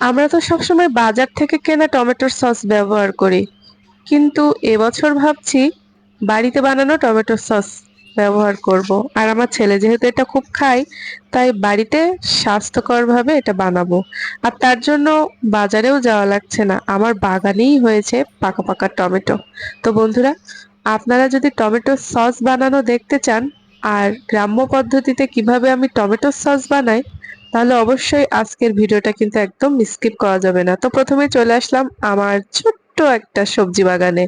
আমরা তো সবসময় বাজার থেকে কেনা টমেটোর সস ব্যবহার করি, কিন্তু এবছর ভাবছি বাড়িতে বানানো টমেটো সস ব্যবহার করব। আর আমার ছেলে যেহেতু এটা খুব খায়, তাই বাড়িতে স্বাস্থ্যকরভাবে এটা বানাবো। আর তার জন্য বাজারেও যাওয়া লাগছে না, আমার বাগানেই হয়েছে পাকা পাকা টমেটো। তো বন্ধুরা, আপনারা যদি টমেটো সস বানানো দেখতে চান আর গ্রাম্য পদ্ধতিতে কিভাবে আমি টমেটো সস বানাই, তাহলে অবশ্যই আজকের ভিডিওটা কিন্তু একদম স্কিপ করা যাবে না। তো প্রথমে চলে আসলাম আমার ছোট্ট একটা সবজি বাগানে।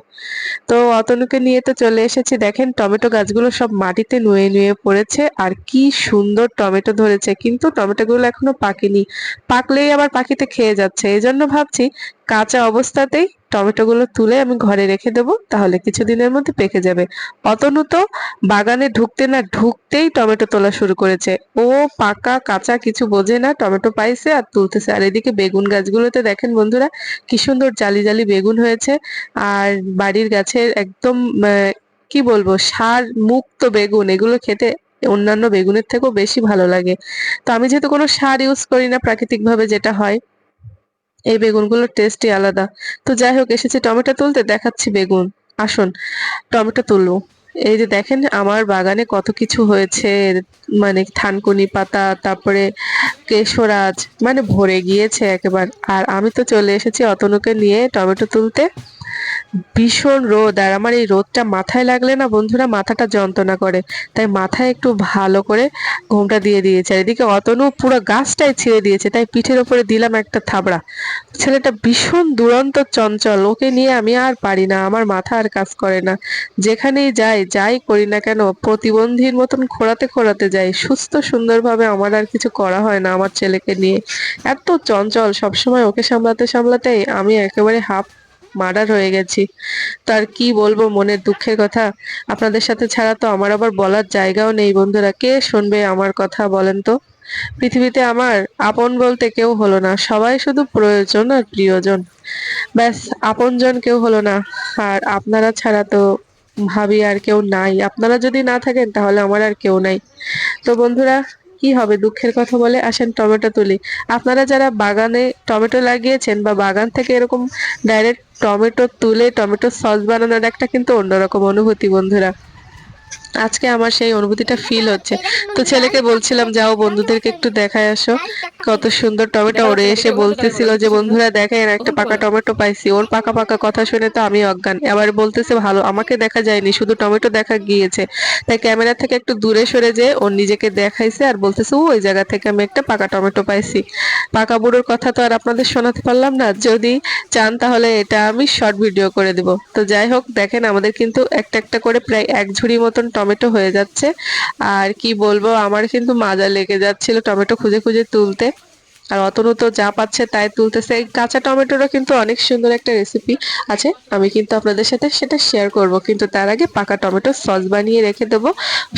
তো অতনুকে নিয়ে তো চলে এসেছি। দেখেন টমেটো গাছগুলো সব মাটিতে নুয়ে নুয়ে পড়েছে, আর কি সুন্দর টমেটো ধরেছে, কিন্তু টমেটোগুলো এখনো পাকেনি। পাকলেই আবার পাখিতে খেয়ে যাচ্ছে, এই জন্য ভাবছি কাঁচা অবস্থাতেই টমেটোগুলো তুলে আমি ঘরে রেখে দেবো, তাহলে কিছুদিনের মধ্যে পেকে যাবে। অতনু তো বাগানে ঢুকতে না ঢুকতেই টমেটো তোলা শুরু করেছে। ও পাকা কাঁচা কিছু বোঝে না, টমেটো পাইছে আর তুলতেছে। আর এদিকে বেগুন গাছগুলোতে দেখেন বন্ধুরা, কি সুন্দর জালি জালি বেগুন হয়েছে। আর বাড়ির গাছের একদম কি বলবো, সার মুক্ত বেগুন, এগুলো খেতে অন্যান্য বেগুনের থেকেও বেশি ভালো লাগে। তো আমি যেহেতু কোনো সার ইউজ করি না, প্রাকৃতিক ভাবে যেটা হয়, এই বেগুনগুলোর টেস্টই আলাদা। তো যাই হোক, এসেছি টমেটো তুলতে, দেখাচ্ছি বেগুন। আসুন টমেটো তুলবো। এই যে দেখেন আমার বাগানে কত কিছু হয়েছে, মানে থানকুনি পাতা, তারপরে কেশরাজ, মানে ভরে গিয়েছে একেবারে। আর আমি তো চলে এসেছি অতনুকে নিয়ে টমেটো তুলতে। ভীষণ রোদ, আর আমার এই রোদটা মাথায় লাগলে না বন্ধুরা মাথাটা যন্ত্রণা করে, তাই মাথায় একটু ভালো করে ঘোমটা দিয়ে দিয়েছে। আর এদিকে অতনু পুরো গাছটাই ছিঁড়ে দিয়েছে, তাই পিঠের ওপরে দিলাম একটা থাবড়া। ছেলেটা ভীষণ দুরন্ত চঞ্চল, ওকে নিয়ে আমি আর পারি না, আমার মাথা আর কাজ করে না। যেখানেই যাই যাই করি না কেন, প্রতিবন্ধীর মতন খোঁড়াতে খোঁড়াতে যাই, সুস্থ সুন্দরভাবে আমার আর কিছু করা হয় না আমার ছেলেকে নিয়ে। এত চঞ্চল, সবসময় ওকে সামলাতে সামলাতেই আমি একেবারে হাফ মার্ডার হয়ে গেছি। তার কি বলবো মনের দুঃখের কথা, আপনাদের সাথে ছাড়া তো আমার আবার বলার জায়গাও নেই। বন্ধুরা, কে শুনবে আমার কথা বলেন তো? পৃথিবীতে আমার আপন বলতে কেউ হলো না, সবাই শুধু প্রয়োজন আর প্রিয়জন, ব্যাস। আপনজন কেউ হলো না। আর আপনারা ছাড়া তো ভাবি আর কেউ নাই, আপনারা যদি না থাকেন তাহলে আমার আর কেউ নাই। তো বন্ধুরা, কি হবে দুঃখের কথা বলে, আসেন টমেটো তুলি। আপনারা যারা বাগানে টমেটো লাগিয়েছেন বা বাগান থেকে এরকম ডাইরেক্ট টমেটো তুলে টমেটো সস বানানোর একটা কিন্তু অন্যরকম অনুভূতি বন্ধুরা। আজকে আমার সেই অনুভূতিটা ফিল হচ্ছে। তো ছেলেকে বলছিলাম যাও বন্ধুদেরকে একটু দেখায় আসো কত সুন্দর টমেটো। ওরে এসে বলতেছিল যে বন্ধুরা দেখেন একটা পাকা টমেটো পাইছি। ওর পাকা পাকা কথা শুনে তো আমি অজ্ঞান। এবার বলতেছে ভালো, আমাকে দেখা যায়নি, শুধু টমেটো দেখা গিয়েছে। তাই ক্যামেরা থেকে একটু দূরে সরে যেয়ে ওর নিজেকে দেখাইছে আর বলতেছে ওই জায়গা থেকে আমি একটা পাকা টমেটো পাইছি। পাকা বুড়োর কথা তো আর আপনাদের শোনাতে পারলাম না, যদি চান তাহলে এটা আমি শর্ট ভিডিও করে দিব। তো যাই হোক, দেখেন আমাদের কিন্তু একটা একটা করে প্রায় এক ঝুড়ি মতন টমেটো হয়ে যাচ্ছে। আর কি বলবো, আমার কিন্তু মাজা লেগে যাচ্ছিল টমেটো খুঁজে খুঁজে তুলতে। আর অতনু তো যা পাচ্ছে তাই তুলতেছে। এই কাঁচা টমেটোরও কিন্তু অনেক সুন্দর একটা রেসিপি আছে, আমি কিন্তু আপনাদের সাথে সেটা শেয়ার করব। কিন্তু তার আগে পাকা টমেটো সস বানিয়ে রেখে দেবো,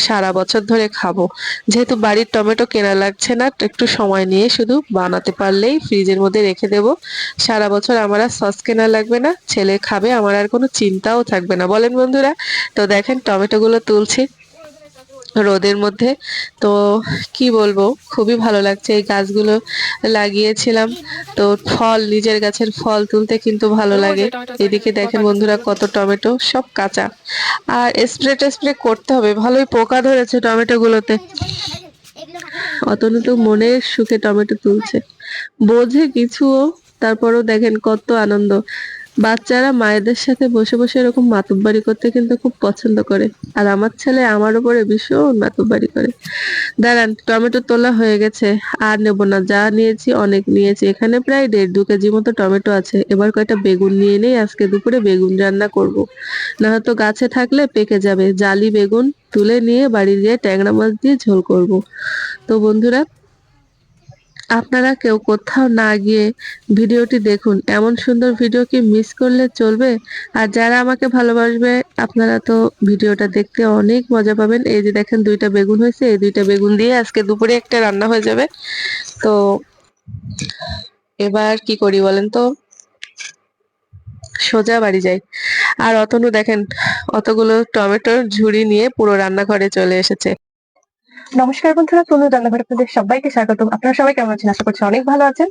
সারা বছর ধরে খাবো। যেহেতু বাড়ির টমেটো কেনা লাগছে না, একটু সময় নিয়ে শুধু বানাতে পারলেই ফ্রিজের মধ্যে রেখে দেবো, সারা বছর আমার আর সস কেনা লাগবে না, ছেলে খাবে, আমার আর কোনো চিন্তাও থাকবে না, বলেন বন্ধুরা? তো দেখেন টমেটো গুলো তুলছি রোদের মধ্যে। তো কি বলবো, খুবই ভালো লাগছে। এই গাছগুলো লাগিয়েছিলাম, তো ফল, নিজের গাছের ফল তুলতে কিন্তু ভালো লাগে। এদিকে দেখেন বন্ধুরা কত টমেটো, সব কাঁচা। আর স্প্রে টেস্প্রে করতে হবে, ভালোই পোকা ধরেছে টমেটো গুলোতে। অতনু তো মনের সুখে টমেটো তুলছে, বোঝে কিছুও, তারপরও দেখেন কত আনন্দ। বাচ্চারা মায়েদের সাথে বসে বসে এরকম মাতুব্বারি করতে কিন্তু খুব পছন্দ করে, আর আমার ছেলে আমার উপরে ভীষণ মাতুব্বারি করে। দাঁড়ান, টমেটো তোলা হয়ে গেছে, আর নেব না, যা নিয়েছি অনেক নিয়েছি। এখানে প্রায় 1.5-2 কেজি মতো টমেটো আছে। এবার কয়টা বেগুন নিয়ে নেই, আজকে দুপুরে বেগুন রান্না করব। না হয়তো গাছে থাকলে পেকে যাবে। জালি বেগুন তুলে নিয়ে বাড়ি গিয়ে ট্যাংরা মাছ দিয়ে ঝোল করব। তো বন্ধুরা, আপনারা কেউ কোথাও না গিয়ে ভিডিওটি দেখুন, এমন সুন্দর ভিডিও কি মিস করলে চলবে? আর যারা আমাকে ভালোবাসবে, আপনারা তো ভিডিওটা দেখতে অনেক মজা পাবেন। এই যে দেখেন 2টা বেগুন হয়েছে, এই 2টা বেগুন দিয়ে আজকে দুপুরে একটা রান্না হয়ে যাবে। তো এবার কি করি বলেন তো, সোজা বাড়ি যাই। আর অতনু দেখেন অতগুলো টমেটোর ঝুড়ি নিয়ে পুরো রান্নাঘরে চলে এসেছে। নমস্কার বন্ধুরা, তনু রান্নাঘরে আপনাদের সবাইকে স্বাগতম। আপনারা সবাই কেমন আছেন? আশা করছি অনেক ভালো আছেন।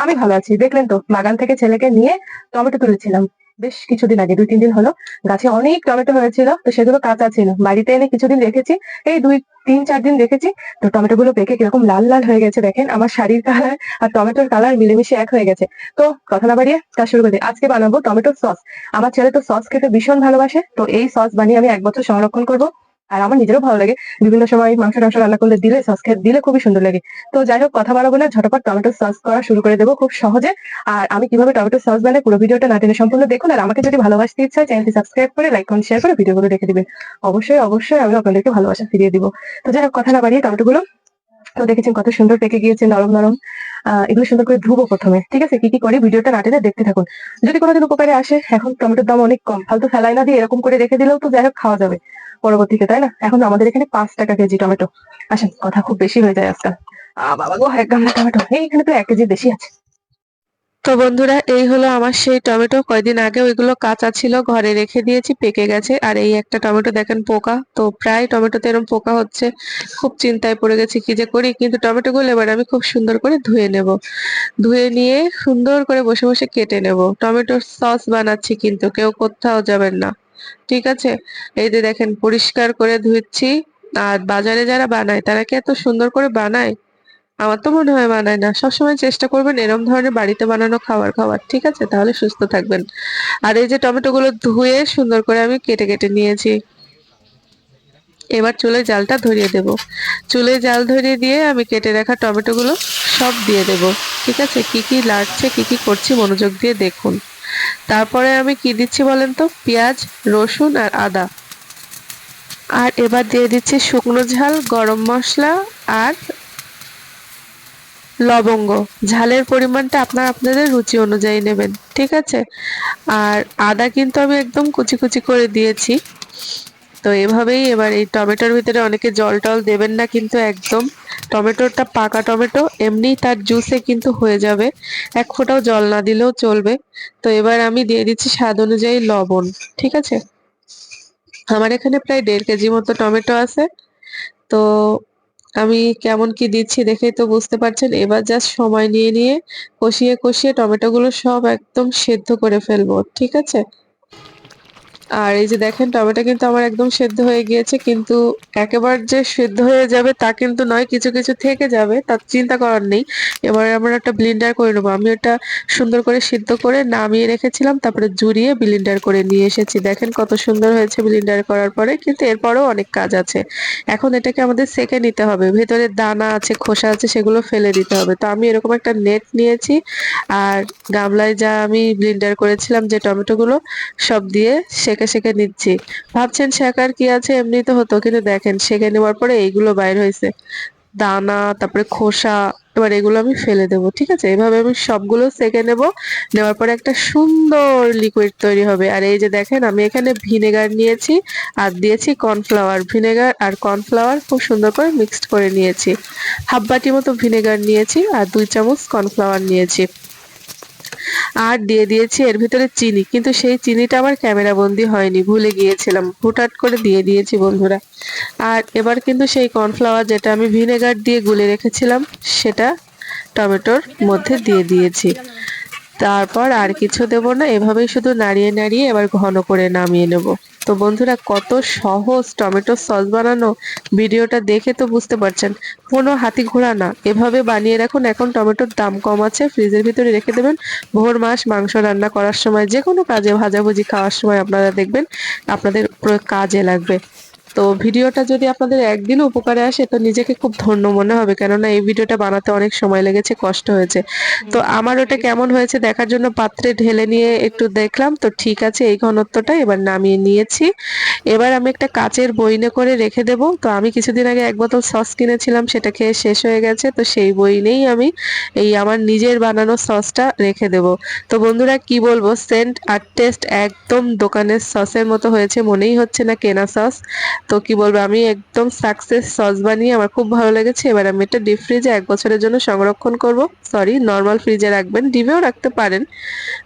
আমি ভালো আছি। দেখলেন তো, বাগান থেকে ছেলেকে নিয়ে টমেটো তুলেছিলাম বেশ কিছুদিন আগে, 2-3 দিন হলো। গাছে অনেক টমেটো হয়েছিল, তো সেগুলো কাঁচা ছিল। বাড়িতে এনে কিছুদিন রেখেছি, এই 2-3-4 দিন রেখেছি। তো টমেটো গুলো পেকে কিরকম লাল লাল হয়ে গেছে দেখেন। আমার শাড়ির কালার আর টমেটোর কালার মিলেমিশে এক হয়ে গেছে। তো কথা না বাড়িয়ে কাজ শুরু করে দিই। আজকে বানাবো টমেটোর সস। আমার ছেলে তো সস খেতে ভীষণ ভালোবাসে, তো এই সস বানিয়ে আমি 1 বছর সংরক্ষণ করবো। আর আমার নিজেরও ভালো লাগে, বিভিন্ন সময় মাংস-টাংস রান্না করলে দিলে সস দিলে খুবই সুন্দর লাগে। তো যাই হোক, কথা বাড়াবো না, ঝটপট টমেটো সস করা শুরু করে দেবো খুব সহজে। আর আমি কিভাবে টমেটো সস বানাই পুরো ভিডিওটা না টেনে সম্পূর্ণ দেখুন। আর আমাকে যদি ভালোবাসতে ইচ্ছা হয়, চ্যানেলটি সাবস্ক্রাইব করে লাইক কমেন্ট শেয়ার করে ভিডিওগুলো রেখে দিবেন। অবশ্যই অবশ্যই আমি আপনাদেরকে ভালোবাসা ফিরিয়ে দিব। তো যাই হোক, কথা না বাড়িয়ে টমেটোগুলো তো দেখেছেন কত সুন্দর পেকে গিয়েছে, নরম নরম। এগুলো সুন্দর করে ধুবো প্রথমে, ঠিক আছে? কি কি করি ভিডিওটা না টেনে দেখতে থাকুন। যদি কোনোদিন উপকারে আসে, এখন টমেটোর দাম অনেক কম, ফালতু ফেলাই না দিয়ে এরকম করে রেখে দিলেও তো যাই হোক খাওয়া যাবে পরবর্তীতে, তাই না? এখন আমাদের এখানে 5 টাকা কেজি টমেটো। আসেন, কথা খুব বেশি হয়ে যায় আজকাল। বাবা গো, 1 গামলা টমেটো! এইখানে তো 1 কেজির বেশি আছে। তো বন্ধুরা, এই হলো আমার সেই টমেটো। কয়দিন আগে ওইগুলো কাঁচা ছিল, ঘরে রেখে দিয়েছি, পেকে গেছে। আর এই একটা টমেটো দেখেন পোকা, তো প্রায় টমেটোতে এরকম পোকা হচ্ছে। খুব চিন্তায় পড়ে গেছি কি যে করি, কিন্তু টমেটো গুলো এবার আমি খুব সুন্দর করে ধুয়ে নেব। ধুয়ে নিয়ে সুন্দর করে বসে বসে কেটে নেব। টমেটোর সস বানাচ্ছি, কিন্তু কেউ কোথাও যাবেন না, ঠিক আছে? এই যে দেখেন, পরিষ্কার করে ধুচ্ছি। আর বাজারে যারা বানায় তারা কি এত সুন্দর করে বানায়? আমার তো মনে হয় বানায় না। সবসময় চেষ্টা করবেন এরম ধরনের বাড়িতে বানানো খাবার খাওয়ার, ঠিক আছে? তাহলে সুস্থ থাকবেন। আর এই যে টমেটো গুলো ধুয়ে সুন্দর করে আমি কেটে কেটে নিয়েছি। এবার চুলায় জালটা ধরিয়ে দেব। চুলায় জাল ধরিয়ে দিয়ে আমি কেটে রাখা টমেটো গুলো সব দিয়ে দেব, ঠিক আছে? কি কি লাগছে, কি কি করছি মনোযোগ দিয়ে দেখুন। তারপরে আমি কি দিচ্ছি বলেন তো? পেঁয়াজ, রসুন আর আদা। আর এবার দিয়ে দিচ্ছি শুকনো ঝাল, গরম মশলা আর লবঙ্গ। ঝালের পরিমাণটা আপনারা আপনাদের রুচি অনুযায়ী নেবেন, ঠিক আছে? আর আদা কিন্তু আমি একদম কুচি কুচি করে দিয়েছি। তো এভাবেই এবার এই টমেটোর ভিতরে অনেকে জল টল দেবেন না, কিন্তু একদম টমেটোটা পাকা টমেটো এমনি তার জুসে কিন্তু হয়ে যাবে, 1 ফোঁটাও জল না দিলেও চলবে। তো এবার আমি দিয়ে দিচ্ছি স্বাদ অনুযায়ী লবণ, ঠিক আছে? আমার এখানে প্রায় 1.5 কেজি মতো টমেটো আছে। তো আমি কেমন কি দিচ্ছি দেখেই তো বুঝতে পারছেন। এবার জাস্ট সময় নিয়ে নিয়ে কষিয়ে কষিয়ে টমেটো গুলো সব একদম সেদ্ধ করে ফেলবো, ঠিক আছে? আর এই যে দেখেন, টমেটো কিন্তু আমার একদম সেদ্ধ হয়ে গিয়েছে, কিন্তু একেবারে যে সেদ্ধ হয়ে যাবে তা কিন্তু নয়, কিছু কিছু থেকে যাবে, তার চিন্তা করার নেই। এবারে আমরা একটা ব্লেন্ডার করে নেবো। আমি ওটা সুন্দর করে সিদ্ধ করে নামিয়ে রেখেছিলাম, তারপরে জুড়িয়ে ব্লেন্ডার করে নিয়ে এসেছি। দেখেন কত সুন্দর হয়েছে ব্লেন্ডার করার পরে, কিন্তু এরপরেও অনেক কাজ আছে। এখন এটাকে আমাদের সেকে নিতে হবে, ভেতরে দানা আছে, খোসা আছে, সেগুলো ফেলে দিতে হবে। তো আমি এরকম একটা নেট নিয়েছি, আর গামলায় যা আমি ব্লেন্ডার করেছিলাম যে টমেটো গুলো সব দিয়ে সেকে সেকে নিচ্ছি। ভাবছেন শেখার কি আছে, এমনি তো হতো, কিন্তু দেখেন সেকে নেওয়ার পরে এইগুলো বাইর হয়েছে, দানা, তারপরে খোসা। এবার এগুলো আমি ফেলে দেবো, ঠিক আছে? এভাবে আমি সবগুলো সেকে নেব। নেওয়ার পরে একটা সুন্দর লিকুইড তৈরি হবে। আর এই যে দেখেন, আমি এখানে ভিনেগার নিয়েছি আর দিয়েছি কর্নফ্লাওয়ার। ভিনেগার আর কর্নফ্লাওয়ার খুব সুন্দর করে মিক্সড করে নিয়েছি। হাফ বাটি মতো ভিনেগার নিয়েছি আর 2 চামচ কর্নফ্লাওয়ার নিয়েছি। আর দিয়ে দিয়েছি এর ভিতরে চিনি, কিন্তু সেই চিনিটা আমার ক্যামেরা বন্দি হয়নি, ভুলে গিয়েছিলাম, হুটহাট করে দিয়ে দিয়েছি বন্ধুরা। আর এবার কিন্তু সেই কর্নফ্লাওয়ার যেটা আমি ভিনেগার দিয়ে গুলে রেখেছিলাম, সেটা টমেটোর মধ্যে দিয়ে দিয়েছি। তারপর আর কিছু দেব না, এভাবেই শুধু নাড়িয়ে নাড়িয়ে এবার ঘন করে নামিয়ে নেব। তো বন্ধুরা, কত সহজ টমেটো সস বানানো, ভিডিওটা দেখে তো বুঝতে পারছেন। কোনো হাতি ঘোড়া না, এভাবে বানিয়ে রাখুন। এখন টমেটোর দাম কম আছে, ফ্রিজের ভিতরে রেখে দেবেন। ভোর মাস মাংস রান্না করার সময়, যে কোনো কাজে, ভাজাভুজি খাওয়ার সময় আপনারা দেখবেন আপনাদের পুরো কাজে লাগবে। তো ভিডিওটা যদি আপনাদের একদিন উপকারে আসে, তো নিজেকে খুব ধন্য মনে হবে, কেননা এই ভিডিওটা বানাতে অনেক সময় লেগেছে, কষ্ট হয়েছে। তো আমার ওটা কেমন হয়েছে দেখার জন্য পাত্রে ঢেলে নিয়ে একটু দেখলাম, তো ঠিক আছে এই ঘনত্বটা। এবার নামিয়ে নিয়েছি। এবার আমি একটা কাচের বইনে করে রেখে দেব। তো আমি কিছুদিন আগে 1 বোতল সস কিনেছিলাম, সেটা খেয়ে শেষ হয়ে গেছে, তো সেই বইনেই আমি এই আমার নিজের বানানো সসটা রেখে দেব। তো বন্ধুরা, কি বলবো, সেন্ট আর টেস্ট একদম দোকানের সসের মতো হয়েছে, মনেই হচ্ছে না কেনা সস। তো কি বলবো, আমি একদম সাকসেস সস বানিয়ে আমার খুব ভালো লেগেছে। এবার আমি এটা ডিপ ফ্রিজে 1 বছরের জন্য সংরক্ষণ করব। সরি, নর্মাল ফ্রিজে রাখবেন, ডিপেও রাখতে পারেন।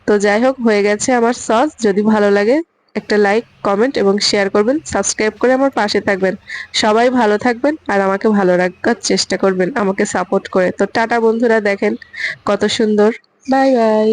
তো যাই হোক, হয়ে গেছে আমার সস। যদি ভালো লাগে একটা লাইক, কমেন্ট এবং শেয়ার করবেন, সাবস্ক্রাইব করে আমার পাশে থাকবেন। সবাই ভালো থাকবেন আর আমাকে ভালো রাখার চেষ্টা করবেন আমাকে সাপোর্ট করে। তো টাটা বন্ধুরা, দেখেন কত সুন্দর। Bye bye.